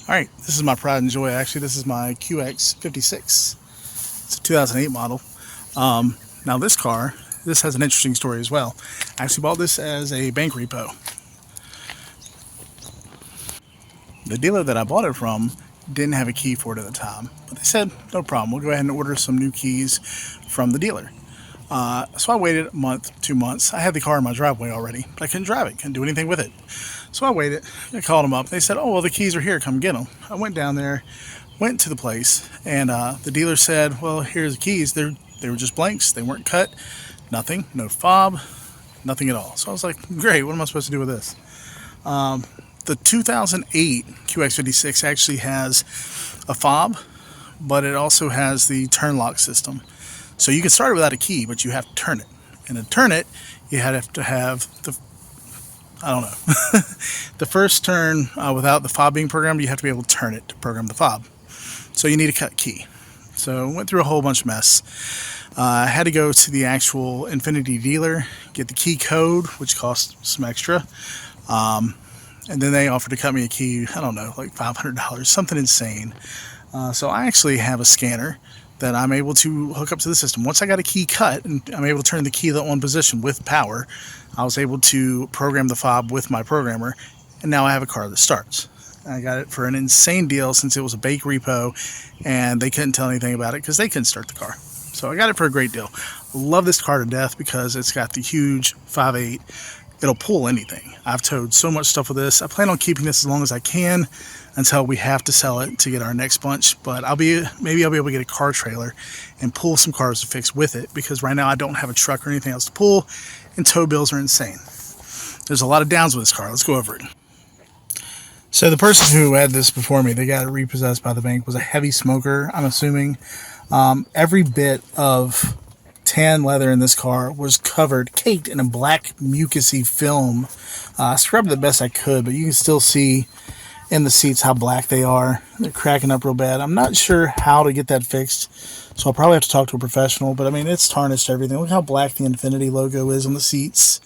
Alright, this is my pride and joy. Actually, this is my QX56. It's a 2008 model. Now this has an interesting story as well. I actually bought this as a bank repo. The dealer that I bought it from didn't have a key for it at the time, but they said, no problem, we'll go ahead and order some new keys from the dealer. So I waited a month, 2 months. I had the car in my driveway already, but I couldn't drive it, couldn't do anything with it. So I waited. I called them up. They said, oh, well, the keys are here. Come get them. I went down there, went to the place, and the dealer said, well, here's the keys. They were just blanks. They weren't cut. Nothing. No fob. Nothing at all. So I was like, great. What am I supposed to do with this? The 2008 QX56 actually has a fob, but it also has the turn lock system. So you can start it without a key, but you have to turn it. And to turn it, you have to have the first turn without the fob being programmed, you have to be able to turn it to program the fob. So you need a cut key. So went through a whole bunch of mess. I had to go to the actual Infiniti dealer, get the key code, which cost some extra. And then they offered to cut me a key, I don't know, like $500, something insane. So I actually have a scanner that I'm able to hook up to the system. Once I got a key cut and I'm able to turn the key to on position with power, I was able to program the fob with my programmer, and now I have a car that starts. I got it for an insane deal since it was a bank repo, and they couldn't tell anything about it because they couldn't start the car. So I got it for a great deal. Love this car to death because it's got the huge 5.8. It'll pull anything. I've towed so much stuff with this. I plan on keeping this as long as I can until we have to sell it to get our next bunch. But maybe I'll be able to get a car trailer and pull some cars to fix with it, because right now I don't have a truck or anything else to pull, and tow bills are insane. There's a lot of downs with this car. Let's go over it. So the person who had this before me, they got it repossessed by the bank, was a heavy smoker, I'm assuming. Every bit of tan leather in this car was caked in a black mucusy film. I scrubbed it the best I could, but you can still see in the seats how black they are. They're cracking up real bad. I'm not sure how to get that fixed, so I'll probably have to talk to a professional, but I mean, it's tarnished everything. Look how black the Infiniti logo is on the seats.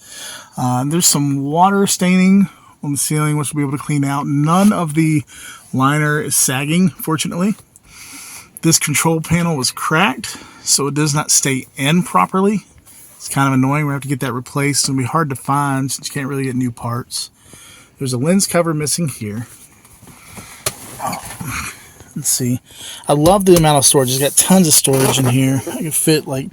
There's some water staining on the ceiling, which we'll be able to clean out. None of the liner is sagging, fortunately. This control panel was cracked, so it does not stay in properly. It's kind of annoying. We have to get that replaced. It's going to be hard to find since you can't really get new parts. There's a lens cover missing here. Oh, let's see. I love the amount of storage. It's got tons of storage in here. I can fit like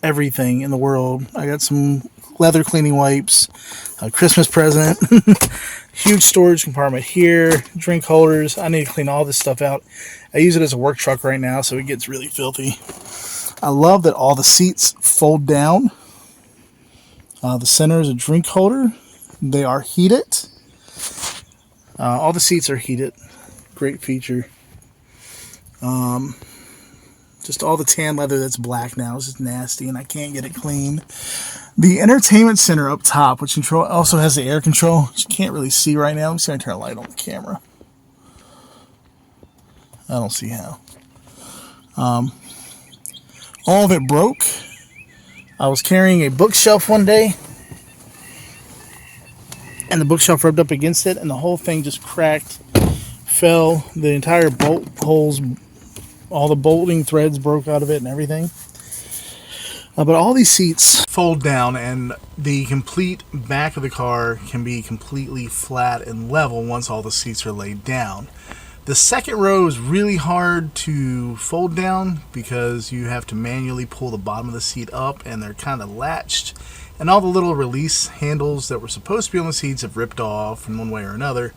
everything in the world. I got some leather cleaning wipes, a Christmas present, huge storage compartment here, drink holders. I need to clean all this stuff out. I use it as a work truck right now, so it gets really filthy. I love that all the seats fold down. The center is a drink holder. They are heated. All the seats are heated. Great feature. Just all the tan leather that's black now is just nasty, and I can't get it clean. The entertainment center up top, which also has the air control, which you can't really see right now. Let me see if I can turn a light on the camera. I don't see how. All of it broke. I was carrying a bookshelf one day, and the bookshelf rubbed up against it, and the whole thing just cracked, fell. The entire bolt holes, all the bolting threads broke out of it and everything. But all these seats fold down, and the complete back of the car can be completely flat and level once all the seats are laid down. The second row is really hard to fold down because you have to manually pull the bottom of the seat up, and they're kind of latched, and all the little release handles that were supposed to be on the seats have ripped off in one way or another,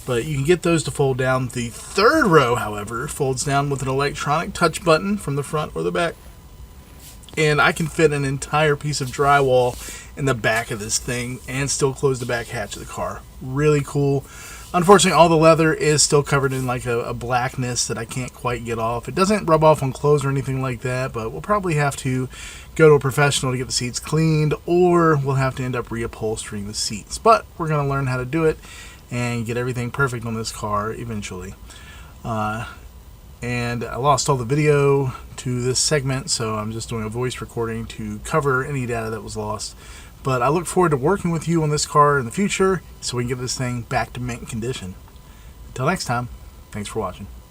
but you can get those to fold down. The third row, however, folds down with an electronic touch button from the front or the back, and I can fit an entire piece of drywall in the back of this thing and still close the back hatch of the car. Really cool. Unfortunately, all the leather is still covered in like a blackness that I can't quite get off. It doesn't rub off on clothes or anything like that, but we'll probably have to go to a professional to get the seats cleaned, or we'll have to end up reupholstering the seats. But we're going to learn how to do it and get everything perfect on this car eventually. And I lost all the video to this segment, so I'm just doing a voice recording to cover any data that was lost. But I look forward to working with you on this car in the future so we can get this thing back to mint condition. Until next time. Thanks for watching.